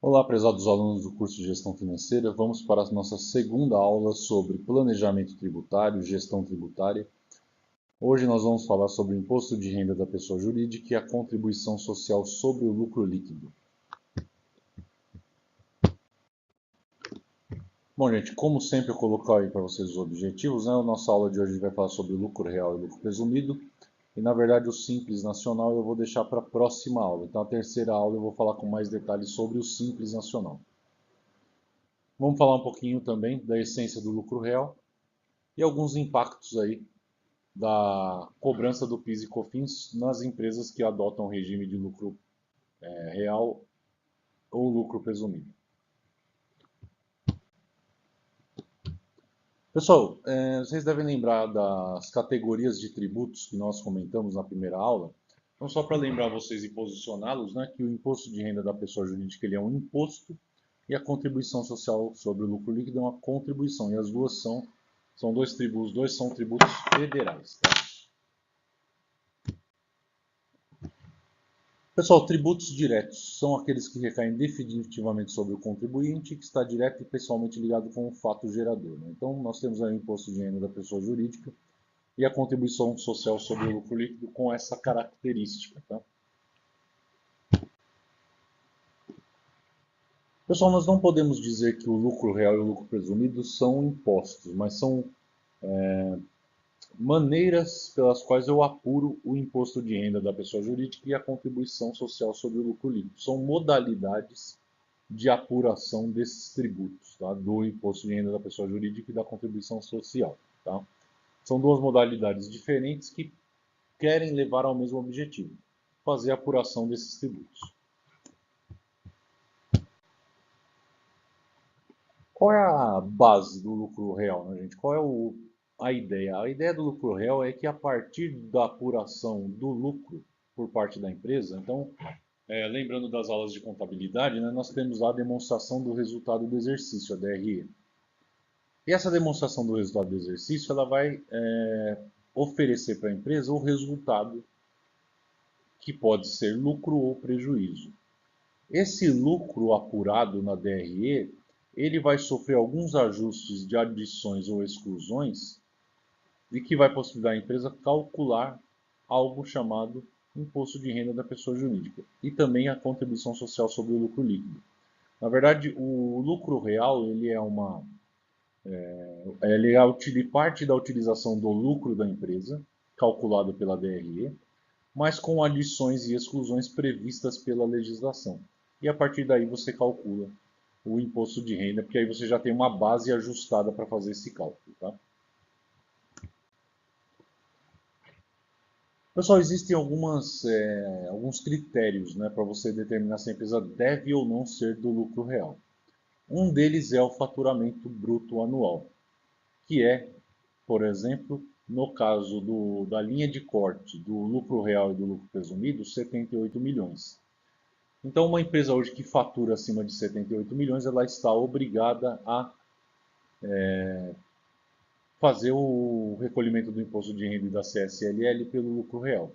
Olá, prezados alunos do curso de Gestão Financeira. Vamos para a nossa segunda aula sobre planejamento tributário, gestão tributária. Hoje nós vamos falar sobre o imposto de renda da pessoa jurídica e a contribuição social sobre o lucro líquido. Bom, gente, como sempre eu coloco aí para vocês os objetivos, né? A nossa aula de hoje vai falar sobre o lucro real e lucro presumido. E na verdade o Simples Nacional eu vou deixar para a próxima aula. Então a terceira aula eu vou falar com mais detalhes sobre o Simples Nacional. Vamos falar um pouquinho também da essência do lucro real e alguns impactos aí da cobrança do PIS e COFINS nas empresas que adotam o regime de lucro real ou lucro presumido. Pessoal, vocês devem lembrar das categorias de tributos que nós comentamos na primeira aula. Então, só para lembrar vocês e posicioná-los, né, que o imposto de renda da pessoa jurídica ele é um imposto e a contribuição social sobre o lucro líquido é uma contribuição. E as duas são dois tributos, os dois são tributos federais. Tá? Pessoal, tributos diretos são aqueles que recaem definitivamente sobre o contribuinte, que está direto e pessoalmente ligado com o fato gerador. Né? Então, nós temos aí o imposto de renda da pessoa jurídica e a contribuição social sobre o lucro líquido com essa característica. Tá? Pessoal, nós não podemos dizer que o lucro real e o lucro presumido são impostos, mas são maneiras pelas quais eu apuro o imposto de renda da pessoa jurídica e a contribuição social sobre o lucro líquido. São modalidades de apuração desses tributos, tá? Do imposto de renda da pessoa jurídica e da contribuição social. Tá? São duas modalidades diferentes que querem levar ao mesmo objetivo, fazer a apuração desses tributos. Qual é a base do lucro real, né, gente? Qual é a ideia? A ideia do lucro real é que a partir da apuração do lucro por parte da empresa, então, lembrando das aulas de contabilidade, né, nós temos a demonstração do resultado do exercício, a DRE. E essa demonstração do resultado do exercício, ela vai oferecer para a empresa o resultado que pode ser lucro ou prejuízo. Esse lucro apurado na DRE, ele vai sofrer alguns ajustes de adições ou exclusões e que vai possibilitar a empresa calcular algo chamado imposto de renda da pessoa jurídica e também a contribuição social sobre o lucro líquido. Na verdade, o lucro real ele é uma ele é parte da utilização do lucro da empresa, calculado pela DRE, mas com adições e exclusões previstas pela legislação. E a partir daí você calcula o imposto de renda, porque aí você já tem uma base ajustada para fazer esse cálculo. Tá? Pessoal, existem alguns critérios, né, para você determinar se a empresa deve ou não ser do lucro real. Um deles é o faturamento bruto anual, que é, por exemplo, no caso da linha de corte do lucro real e do lucro presumido, 78 milhões. Então, uma empresa hoje que fatura acima de 78 milhões, ela está obrigada a fazer o recolhimento do imposto de renda e da CSLL pelo lucro real.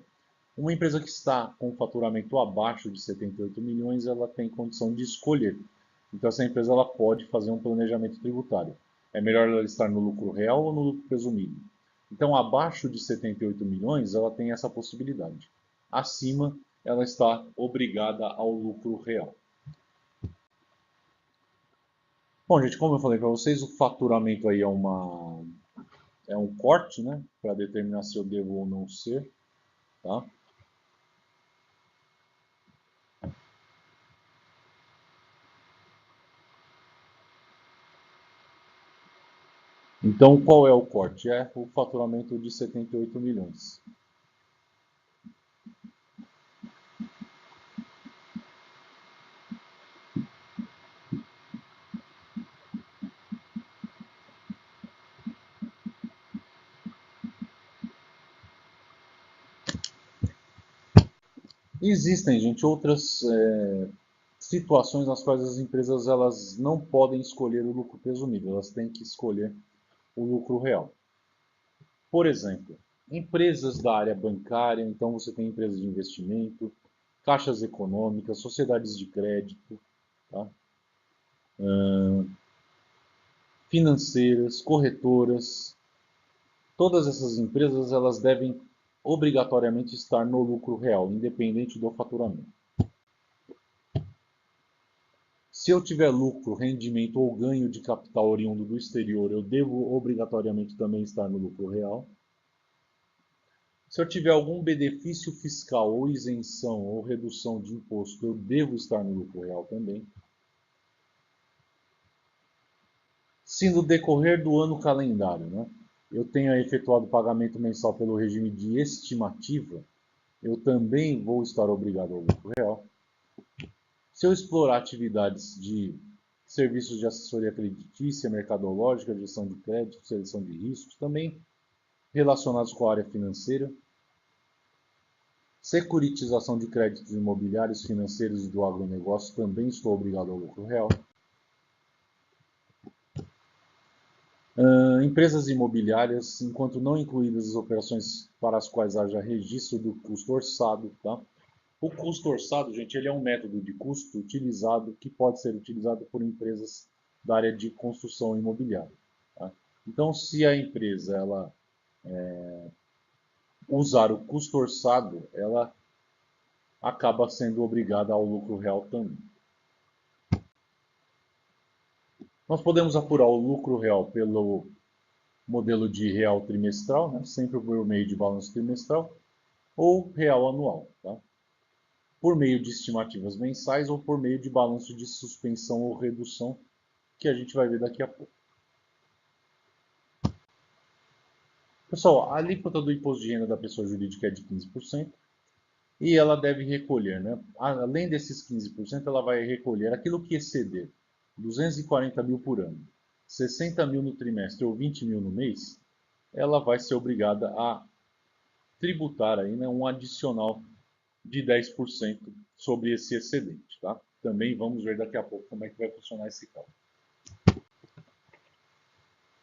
Uma empresa que está com faturamento abaixo de 78 milhões, ela tem condição de escolher. Então, essa empresa ela pode fazer um planejamento tributário. É melhor ela estar no lucro real ou no lucro presumido? Então, abaixo de 78 milhões, ela tem essa possibilidade. Acima, ela está obrigada ao lucro real. Bom, gente, como eu falei para vocês, o faturamento aí é um corte, né, para determinar se eu devo ou não ser, tá? Então, qual é o corte? É o faturamento de 78 milhões. Existem, gente, outras situações nas quais as empresas elas não podem escolher o lucro presumido, elas têm que escolher o lucro real. Por exemplo, empresas da área bancária, então você tem empresas de investimento, caixas econômicas, sociedades de crédito, tá? Financeiras, corretoras, todas essas empresas elas devem obrigatoriamente estar no lucro real, independente do faturamento. Se eu tiver lucro, rendimento ou ganho de capital oriundo do exterior, eu devo obrigatoriamente também estar no lucro real. Se eu tiver algum benefício fiscal ou isenção ou redução de imposto, eu devo estar no lucro real também. Se no decorrer do ano calendário, né, eu tenha efetuado pagamento mensal pelo regime de estimativa, eu também vou estar obrigado ao lucro real. Se eu explorar atividades de serviços de assessoria creditícia, mercadológica, gestão de crédito, seleção de riscos, também relacionados com a área financeira, securitização de créditos imobiliários, financeiros e do agronegócio, também estou obrigado ao lucro real. Empresas imobiliárias, enquanto não incluídas as operações para as quais haja registro do custo orçado, tá? O custo orçado, gente, ele é um método de custo utilizado que pode ser utilizado por empresas da área de construção imobiliária, tá? Então, se a empresa ela usar o custo orçado, ela acaba sendo obrigada ao lucro real também. Nós podemos apurar o lucro real pelo modelo de real trimestral, né? Sempre por meio de balanço trimestral, ou real anual, tá? Por meio de estimativas mensais ou por meio de balanço de suspensão ou redução, que a gente vai ver daqui a pouco. Pessoal, a alíquota do imposto de renda da pessoa jurídica é de 15% e ela deve recolher, né? Além desses 15%, ela vai recolher aquilo que exceder 240 mil por ano, 60 mil no trimestre ou 20 mil no mês, ela vai ser obrigada a tributar aí, né, um adicional de 10% sobre esse excedente, tá? Também vamos ver daqui a pouco como é que vai funcionar esse cálculo.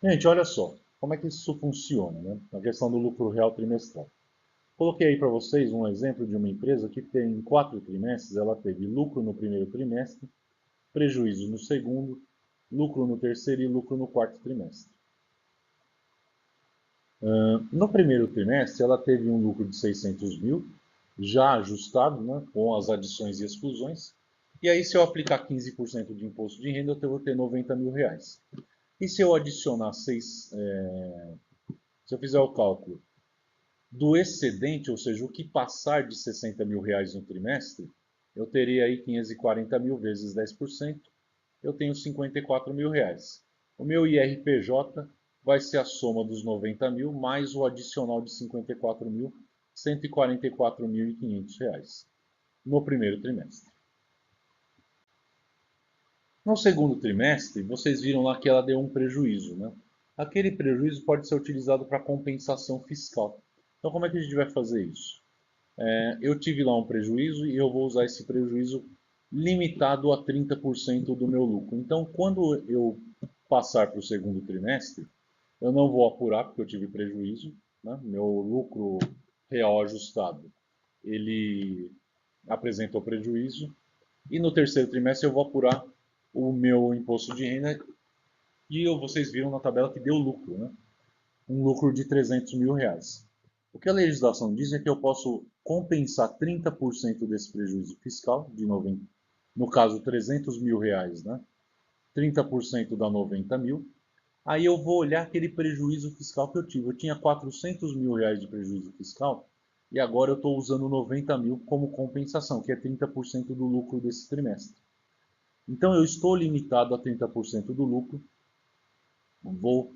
Gente, olha só, como é que isso funciona, né? A questão do lucro real trimestral. Coloquei aí para vocês um exemplo de uma empresa que tem 4 trimestres, ela teve lucro no primeiro trimestre, prejuízo no segundo, lucro no terceiro e lucro no quarto trimestre. No primeiro trimestre, ela teve um lucro de 600 mil, já ajustado, né, com as adições e exclusões. E aí, se eu aplicar 15% de imposto de renda, eu vou ter 90 mil reais. E se eu adicionar se eu fizer o cálculo do excedente, ou seja, o que passar de 60 mil reais no trimestre, eu teria aí 540 mil vezes 10%, eu tenho 54 mil reais. O meu IRPJ vai ser a soma dos 90 mil mais o adicional de 54 mil, 144.500 reais no primeiro trimestre. No segundo trimestre, vocês viram lá que ela deu um prejuízo, né? Aquele prejuízo pode ser utilizado para compensação fiscal. Então, como é que a gente vai fazer isso? Eu tive lá um prejuízo e eu vou usar esse prejuízo limitado a 30% do meu lucro. Então, quando eu passar para o segundo trimestre, eu não vou apurar porque eu tive prejuízo, né? Meu lucro real ajustado, ele apresentou prejuízo. E no terceiro trimestre eu vou apurar o meu imposto de renda e vocês viram na tabela que deu lucro, né? Um lucro de 300 mil reais. O que a legislação diz é que eu posso compensar 30% desse prejuízo fiscal, de 90, no caso 300 mil reais, né? 30% dá 90 mil. Aí eu vou olhar aquele prejuízo fiscal que eu tive. Eu tinha 400 mil reais de prejuízo fiscal e agora eu estou usando 90 mil como compensação, que é 30% do lucro desse trimestre. Então eu estou limitado a 30% do lucro, vou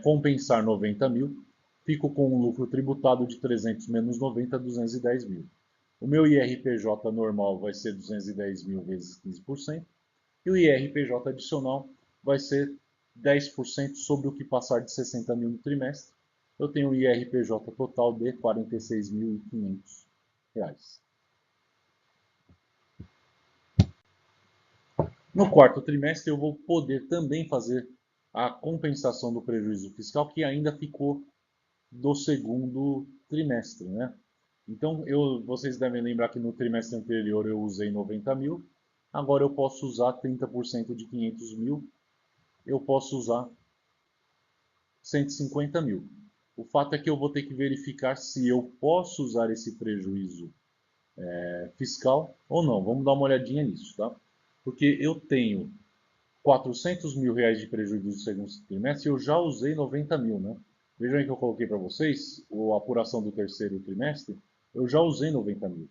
compensar 90 mil, fico com um lucro tributado de 300 menos 90, 210 mil. O meu IRPJ normal vai ser 210 mil vezes 15%, e o IRPJ adicional vai ser 10% sobre o que passar de 60 mil no trimestre. Eu tenho um IRPJ total de R$ 46.500. No quarto trimestre, eu vou poder também fazer a compensação do prejuízo fiscal que ainda ficou do segundo trimestre, né? Então, vocês devem lembrar que no trimestre anterior eu usei 90 mil Agora eu posso usar 30% de 500 mil, eu posso usar 150 mil. O fato é que eu vou ter que verificar se eu posso usar esse prejuízo fiscal ou não. Vamos dar uma olhadinha nisso, tá? Porque eu tenho 400 mil reais de prejuízo no segundo trimestre e eu já usei 90 mil, né? Vejam aí que eu coloquei para vocês, a apuração do terceiro trimestre, eu já usei 90 mil.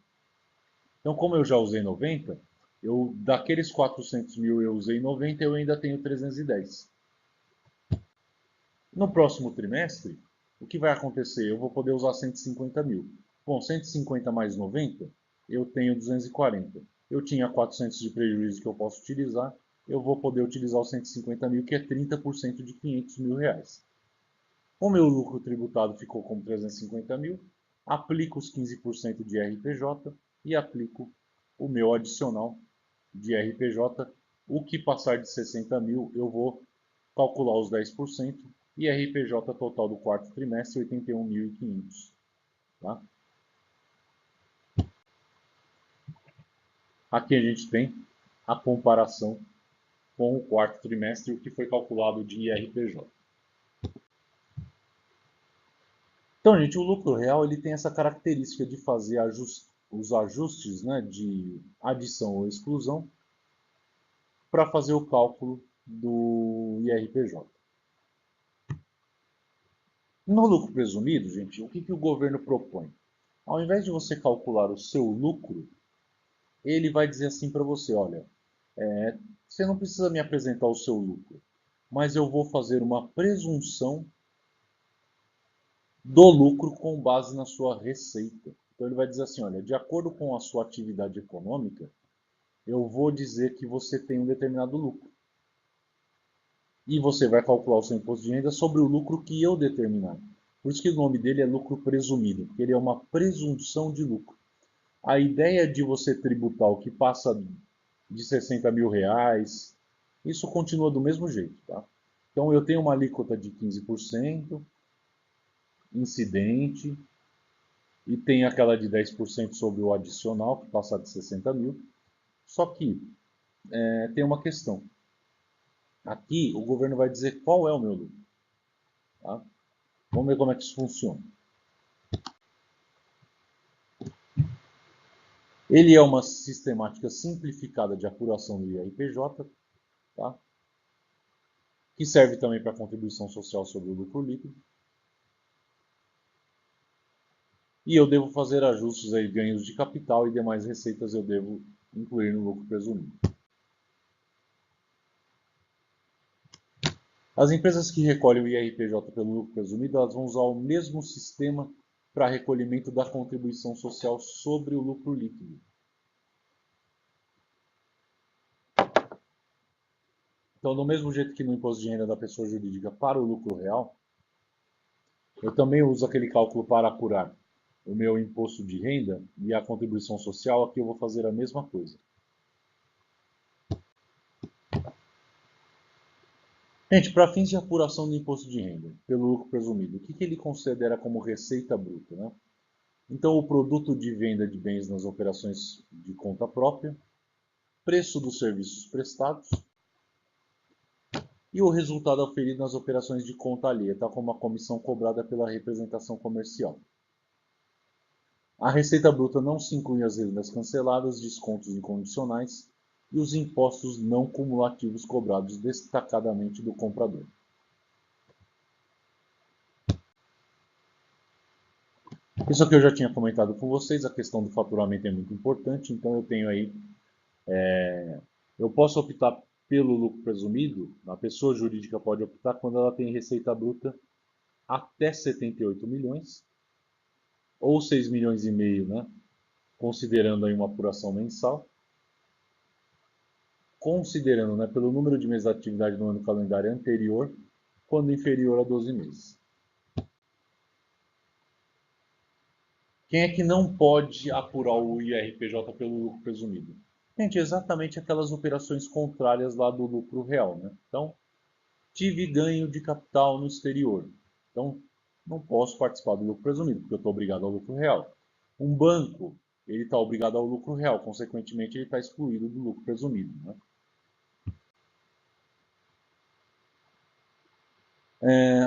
Então, como eu já usei 90, daqueles 400 mil eu usei 90, eu ainda tenho 310. No próximo trimestre, o que vai acontecer? Eu vou poder usar 150 mil. Bom, 150 mais 90, eu tenho 240. Eu tinha 400 de prejuízo que eu posso utilizar, eu vou poder utilizar os 150 mil, que é 30% de 500 mil reais. O meu lucro tributado ficou como 350 mil, aplico os 15% de RPJ e aplico o meu adicional de RPJ. O que passar de 60 mil, eu vou calcular os 10% e RPJ total do quarto trimestre, 81.500. Tá? Aqui a gente tem a comparação com o quarto trimestre, o que foi calculado de IRPJ. Então, gente, o lucro real ele tem essa característica de fazer os ajustes, né, de adição ou exclusão para fazer o cálculo do IRPJ. No lucro presumido, gente, o que o governo propõe? Ao invés de você calcular o seu lucro, ele vai dizer assim para você, olha, você não precisa me apresentar o seu lucro, mas eu vou fazer uma presunção do lucro com base na sua receita. Então ele vai dizer assim, olha, de acordo com a sua atividade econômica, eu vou dizer que você tem um determinado lucro. E você vai calcular o seu imposto de renda sobre o lucro que eu determinar. Por isso que o nome dele é lucro presumido, porque ele é uma presunção de lucro. A ideia de você tributar o que passa de 60 mil reais, isso continua do mesmo jeito. Tá? Então eu tenho uma alíquota de 15%, incidente, e tem aquela de 10% sobre o adicional, que passa de 60 mil. Só que tem uma questão. Aqui o governo vai dizer qual é o meu lucro. Tá? Vamos ver como é que isso funciona. Ele é uma sistemática simplificada de apuração do IRPJ, tá? Que serve também para contribuição social sobre o lucro líquido. E eu devo fazer ajustes aí, ganhos de capital e demais receitas eu devo incluir no lucro presumido. As empresas que recolhem o IRPJ pelo lucro presumido, elas vão usar o mesmo sistema para recolhimento da contribuição social sobre o lucro líquido. Então, do mesmo jeito que no imposto de renda da pessoa jurídica para o lucro real, eu também uso aquele cálculo para apurar o meu imposto de renda e a contribuição social. Aqui eu vou fazer a mesma coisa. Gente, para fins de apuração do imposto de renda pelo lucro presumido, o que ele considera como receita bruta? Né? Então, o produto de venda de bens nas operações de conta própria, preço dos serviços prestados e o resultado auferido nas operações de conta alheia, tal como a comissão cobrada pela representação comercial. A receita bruta não se inclui as rendas canceladas, descontos incondicionais e os impostos não cumulativos cobrados destacadamente do comprador. Isso aqui eu já tinha comentado com vocês, a questão do faturamento é muito importante, então eu tenho aí, eu posso optar pelo lucro presumido, a pessoa jurídica pode optar quando ela tem receita bruta até 78 milhões, ou 6 milhões e meio, né, considerando aí uma apuração mensal, considerando, né, pelo número de meses de atividade no ano calendário anterior, quando inferior a 12 meses. Quem é que não pode apurar o IRPJ pelo lucro presumido? Gente, exatamente aquelas operações contrárias lá do lucro real, né? Então, tive ganho de capital no exterior. Então, não posso participar do lucro presumido, porque eu estou obrigado ao lucro real. Um banco, ele está obrigado ao lucro real, consequentemente ele está excluído do lucro presumido, né?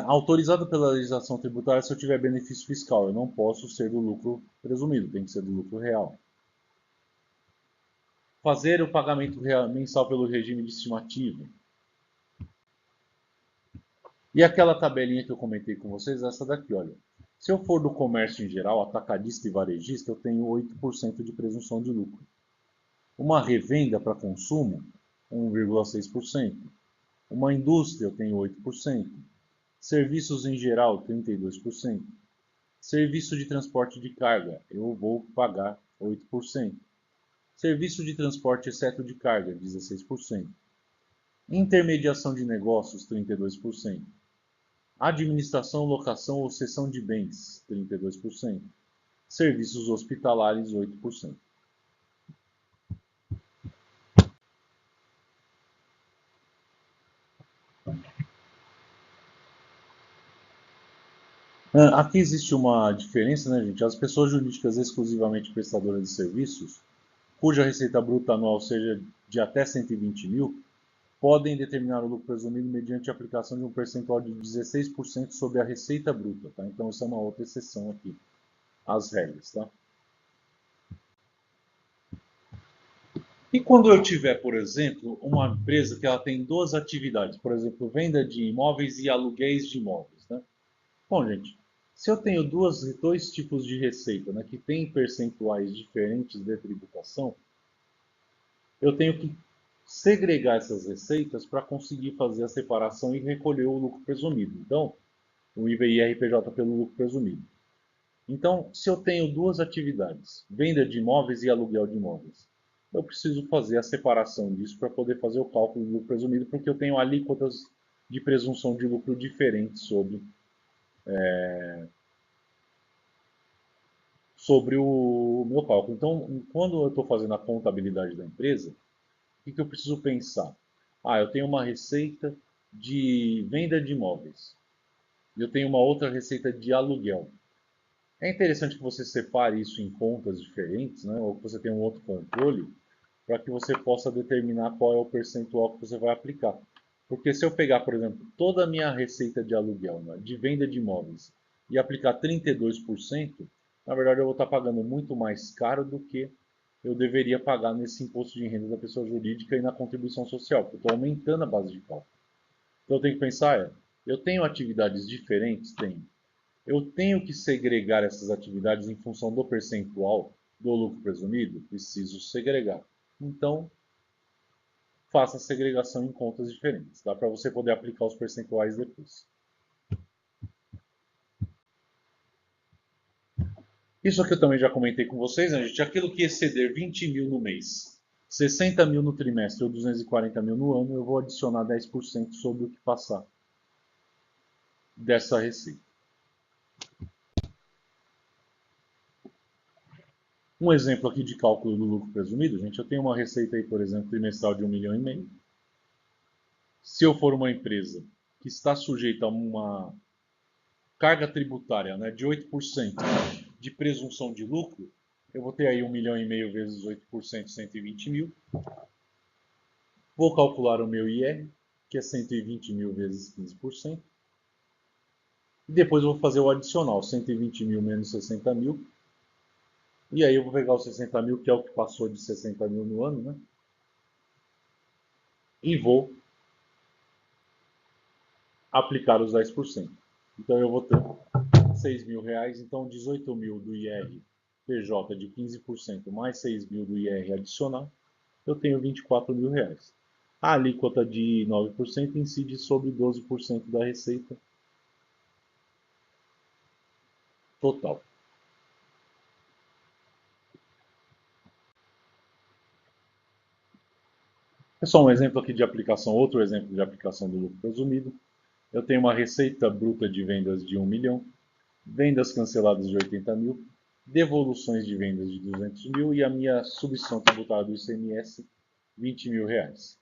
Autorizado pela legislação tributária se eu tiver benefício fiscal, eu não posso ser do lucro presumido, tem que ser do lucro real. Fazer o pagamento mensal pelo regime de estimativa. E aquela tabelinha que eu comentei com vocês, essa daqui, olha. Se eu for do comércio em geral, atacadista e varejista, eu tenho 8% de presunção de lucro. Uma revenda para consumo, 1,6%. Uma indústria, eu tenho 8%. Serviços em geral, 32%. Serviço de transporte de carga, eu vou pagar 8%. Serviço de transporte exceto de carga, 16%. Intermediação de negócios, 32%. Administração, locação ou cessão de bens, 32%. Serviços hospitalares, 8%. Aqui existe uma diferença, né, gente? As pessoas jurídicas exclusivamente prestadoras de serviços, cuja receita bruta anual seja de até 120 mil, podem determinar o lucro presumido mediante a aplicação de um percentual de 16% sobre a receita bruta, tá? Então, essa é uma outra exceção aqui às regras, tá? E quando eu tiver, por exemplo, uma empresa que ela tem duas atividades, por exemplo, venda de imóveis e aluguéis de imóveis, né? Bom, gente, se eu tenho dois tipos de receita, né, que têm percentuais diferentes de tributação, eu tenho que segregar essas receitas para conseguir fazer a separação e recolher o lucro presumido. Então, o IVA e RPJ pelo lucro presumido. Então, se eu tenho duas atividades, venda de imóveis e aluguel de imóveis, eu preciso fazer a separação disso para poder fazer o cálculo do lucro presumido, porque eu tenho alíquotas de presunção de lucro diferentes sobre o meu cálculo. Então, quando eu estou fazendo a contabilidade da empresa, o que eu preciso pensar? Eu tenho uma receita de venda de imóveis. Eu tenho uma outra receita de aluguel. É interessante que você separe isso em contas diferentes, né? Ou que você tenha um outro controle, para que você possa determinar qual é o percentual que você vai aplicar. Porque se eu pegar, por exemplo, toda a minha receita de aluguel, né, de venda de imóveis, e aplicar 32%, na verdade eu vou estar pagando muito mais caro do que eu deveria pagar nesse imposto de renda da pessoa jurídica e na contribuição social, porque eu estou aumentando a base de cálculo. Então eu tenho que pensar, eu tenho atividades diferentes? Tenho. Eu tenho que segregar essas atividades em função do percentual do lucro presumido? Preciso segregar. Então, faça a segregação em contas diferentes, tá? Para você poder aplicar os percentuais depois. Isso aqui eu também já comentei com vocês, né, gente? Aquilo que exceder 20 mil no mês, 60 mil no trimestre ou 240 mil no ano, eu vou adicionar 10% sobre o que passar dessa receita. Um exemplo aqui de cálculo do lucro presumido, gente, eu tenho uma receita aí, por exemplo, trimestral de 1,5 milhão. Se eu for uma empresa que está sujeita a uma carga tributária, né, de 8% de presunção de lucro, eu vou ter aí 1,5 milhão vezes 8%, 120 mil. Vou calcular o meu IR, que é 120 mil vezes 15%. E depois eu vou fazer o adicional, 120 mil menos 60 mil. E aí eu vou pegar os 60 mil, que é o que passou de 60 mil no ano, né? E vou aplicar os 10%. Então eu vou ter 6 mil reais, então 18 mil do IR PJ de 15% mais 6 mil do IR adicional, eu tenho 24 mil reais. A alíquota de 9% incide sobre 12% da receita total. É só um exemplo aqui de aplicação, outro exemplo de aplicação do lucro presumido. Eu tenho uma receita bruta de vendas de 1 milhão, vendas canceladas de 80 mil, devoluções de vendas de 200 mil e a minha substituição tributária do ICMS, 20 mil reais.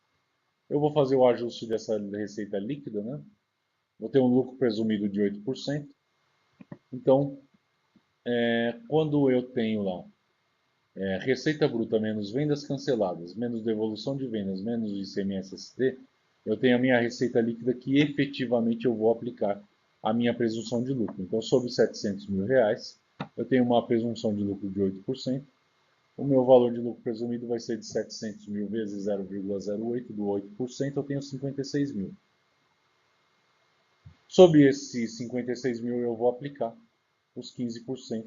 Eu vou fazer o ajuste dessa receita líquida, né? Vou ter um lucro presumido de 8%. Então, quando eu tenho lá receita bruta menos vendas canceladas, menos devolução de vendas, menos ICMS-ST, eu tenho a minha receita líquida que efetivamente eu vou aplicar a minha presunção de lucro. Então, sobre R$ 700.000, eu tenho uma presunção de lucro de 8%. O meu valor de lucro presumido vai ser de 700 mil vezes 0,08 do 8%, eu tenho 56 mil. Sobre esses 56 mil, eu vou aplicar os 15%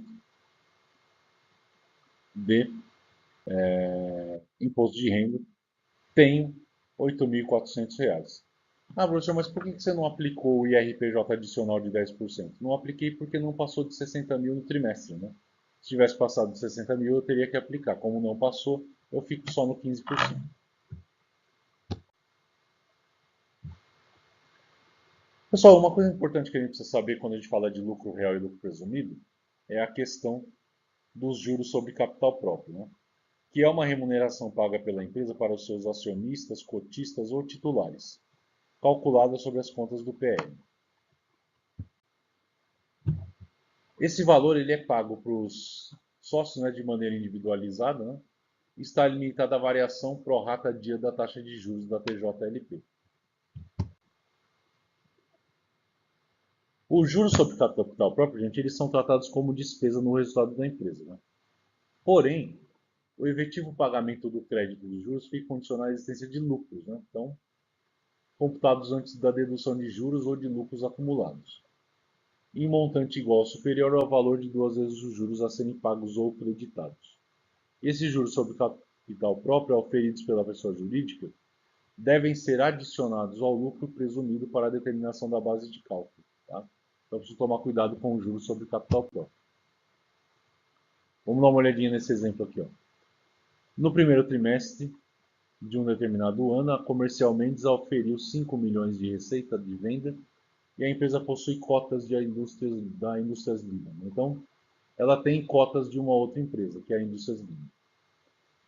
de imposto de renda. Tenho R$ 8.400. Ah, professor, mas por que você não aplicou o IRPJ adicional de 10%? Não apliquei porque não passou de 60 mil no trimestre, né? Se tivesse passado de 60 mil, eu teria que aplicar. Como não passou, eu fico só no 15%. Pessoal, uma coisa importante que a gente precisa saber quando a gente fala de lucro real e lucro presumido é a questão dos juros sobre capital próprio, né? Que é uma remuneração paga pela empresa para os seus acionistas, cotistas ou titulares, calculada sobre as contas do PL. Esse valor ele é pago para os sócios, né, de maneira individualizada, né? E está limitado à variação pro rata dia da taxa de juros da TJLP. Os juros sobre capital próprio, gente, eles são tratados como despesa no resultado da empresa, né? Porém, o efetivo pagamento do crédito dos juros fica condicionado à existência de lucros, né? Então, computados antes da dedução de juros ou de lucros acumulados, em montante igual ou superior ao valor de 2 vezes os juros a serem pagos ou creditados. Esses juros sobre capital próprio auferidos pela pessoa jurídica devem ser adicionados ao lucro presumido para a determinação da base de cálculo. Tá? Então, preciso tomar cuidado com os juros sobre capital próprio. Vamos dar uma olhadinha nesse exemplo aqui. Ó. No primeiro trimestre de um determinado ano, a Comercial Mendes auferiu 5 milhões de receita de venda e a empresa possui cotas da Indústrias Lima. Então, ela tem cotas de uma outra empresa, que é a Indústrias Lima.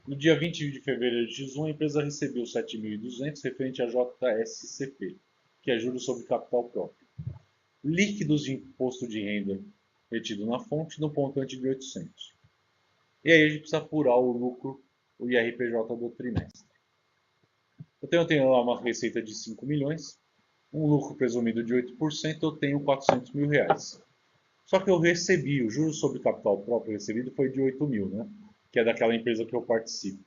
No dia 20 de fevereiro de 2021, a empresa recebeu 7.200 referente à JSCP, que é juros sobre capital próprio. Líquidos de imposto de renda retido na fonte no montante de 800. E aí a gente precisa apurar o lucro, o IRPJ do trimestre. Então eu tenho lá uma receita de 5 milhões, um lucro presumido de 8%, eu tenho 400 mil reais. Só que eu recebi, o juros sobre capital próprio recebido foi de 8 mil, né? Que é daquela empresa que eu participo.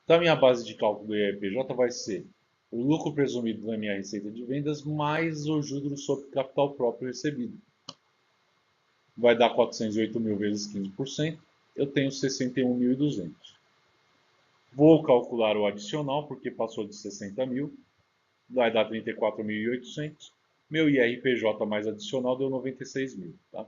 Então a minha base de cálculo do IRPJ vai ser o lucro presumido da minha receita de vendas mais o juros sobre capital próprio recebido. Vai dar 408 mil vezes 15%, eu tenho 61.200. Vou calcular o adicional, porque passou de 60 mil, vai dar 34.800. Meu IRPJ mais adicional deu 96 mil. Tá?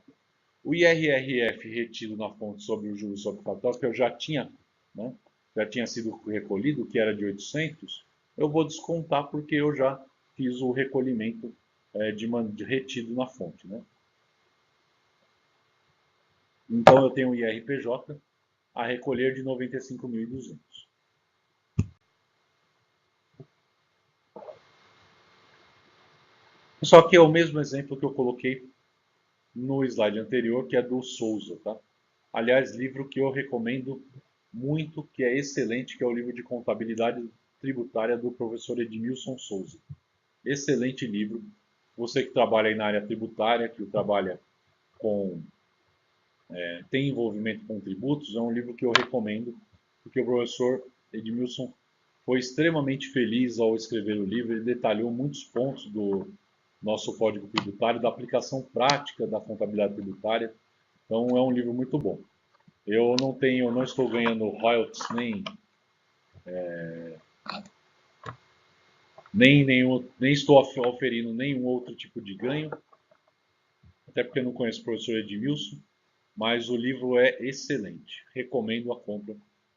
O IRRF retido na fonte sobre o juros sobre capital, que eu já tinha, né, já tinha sido recolhido, que era de 800, eu vou descontar porque eu já fiz o recolhimento de retido na fonte. Né? Então eu tenho o IRPJ a recolher de 95.200. Só que é o mesmo exemplo que eu coloquei no slide anterior, que é do Souza. Tá? Aliás, livro que eu recomendo muito, que é excelente, que é o livro de contabilidade tributária do professor Edmilson Souza. Excelente livro. Você que trabalha aí na área tributária, que trabalha com tem envolvimento com tributos, é um livro que eu recomendo, porque o professor Edmilson foi extremamente feliz ao escrever o livro. Ele detalhou muitos pontos do nosso Código Tributário, da aplicação prática da contabilidade tributária. Então é um livro muito bom. Eu não estou ganhando royalties nem estou oferindo nenhum outro tipo de ganho, até porque eu não conheço o professor Edmilson, mas o livro é excelente. Recomendo a compra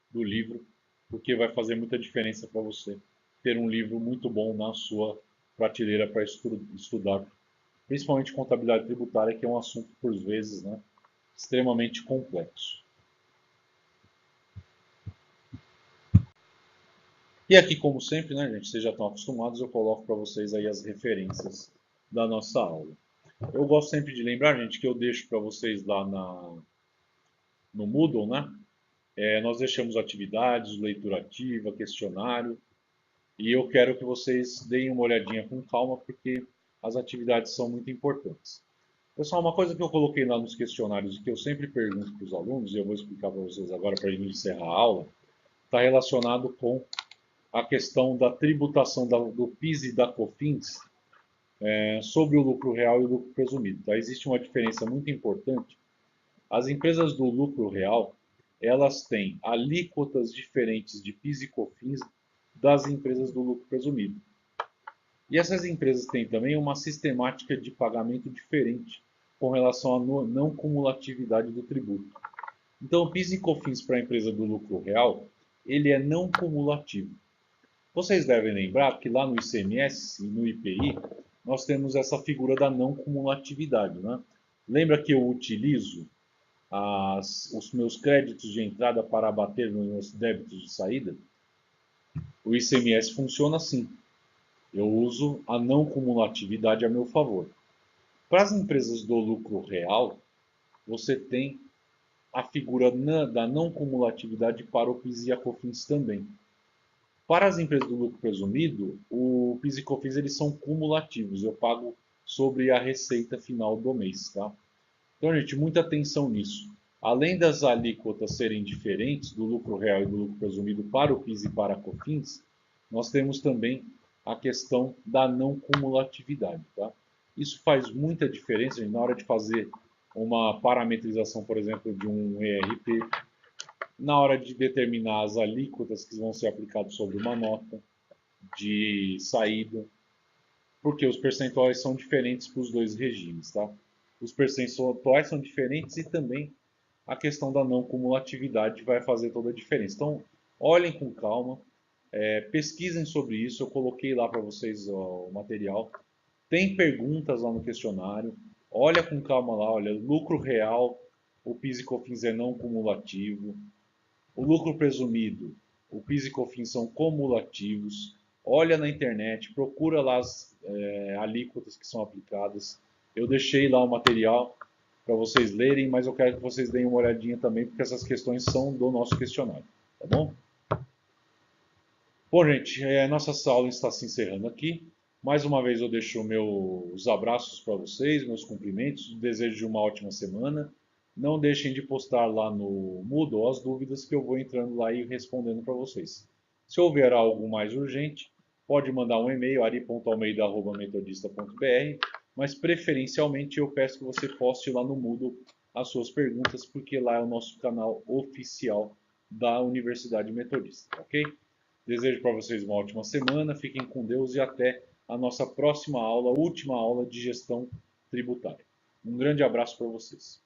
do livro, porque vai fazer muita diferença para você ter um livro muito bom na sua prateleira para estudar, principalmente contabilidade tributária, que é um assunto, por vezes, né, extremamente complexo. E aqui, como sempre, né, gente, vocês já estão acostumados, eu coloco para vocês aí as referências da nossa aula. Eu gosto sempre de lembrar, gente, que eu deixo para vocês lá no Moodle, né, Nós deixamos atividades, leitura ativa, questionário, e eu quero que vocês deem uma olhadinha com calma, porque as atividades são muito importantes. Pessoal, uma coisa que eu coloquei lá nos questionários e que eu sempre pergunto para os alunos, e eu vou explicar para vocês agora para a gente encerrar a aula, está relacionado com a questão da tributação do PIS e da COFINS sobre o lucro real e o lucro presumido. Tá? Existe uma diferença muito importante. As empresas do lucro real, elas têm alíquotas diferentes de PIS e COFINS das empresas do lucro presumido. E essas empresas têm também uma sistemática de pagamento diferente com relação à não cumulatividade do tributo. Então, o PIS e COFINS para a empresa do lucro real, ele é não cumulativo. Vocês devem lembrar que lá no ICMS e no IPI, nós temos essa figura da não cumulatividade. Né? Lembra que eu utilizo os meus créditos de entrada para abater nos meus débitos de saída? O ICMS funciona assim. Eu uso a não cumulatividade a meu favor. Para as empresas do lucro real, você tem a figura da não cumulatividade para o PIS e a COFINS também. Para as empresas do lucro presumido, o PIS e COFINS eles são cumulativos. Eu pago sobre a receita final do mês, tá? Então, gente, muita atenção nisso. Além das alíquotas serem diferentes do lucro real e do lucro presumido para o PIS e para a COFINS, nós temos também a questão da não cumulatividade, tá? Isso faz muita diferença, gente, na hora de fazer uma parametrização, por exemplo, de um ERP, na hora de determinar as alíquotas que vão ser aplicadas sobre uma nota de saída, porque os percentuais são diferentes para os dois regimes, tá? Os percentuais são diferentes e também a questão da não cumulatividade vai fazer toda a diferença. Então, olhem com calma, pesquisem sobre isso. Eu coloquei lá para vocês o material. Tem perguntas lá no questionário. Olha com calma lá, olha, lucro real, o PIS e COFINS é não cumulativo. O lucro presumido, o PIS e COFINS são cumulativos. Olha na internet, procura lá as alíquotas que são aplicadas. Eu deixei lá o material para vocês lerem, mas eu quero que vocês deem uma olhadinha também, porque essas questões são do nosso questionário, tá bom? Bom, gente, nossa aula está se encerrando aqui. Mais uma vez eu deixo meus abraços para vocês, meus cumprimentos, desejo de uma ótima semana. Não deixem de postar lá no Moodle as dúvidas que eu vou entrando lá e respondendo para vocês. Se houver algo mais urgente, pode mandar um e-mail ari.almeida@metodista.br, mas preferencialmente eu peço que você poste lá no Moodle as suas perguntas, porque lá é o nosso canal oficial da Universidade Metodista, ok? Desejo para vocês uma ótima semana, fiquem com Deus e até a nossa próxima aula, última aula de gestão tributária. Um grande abraço para vocês.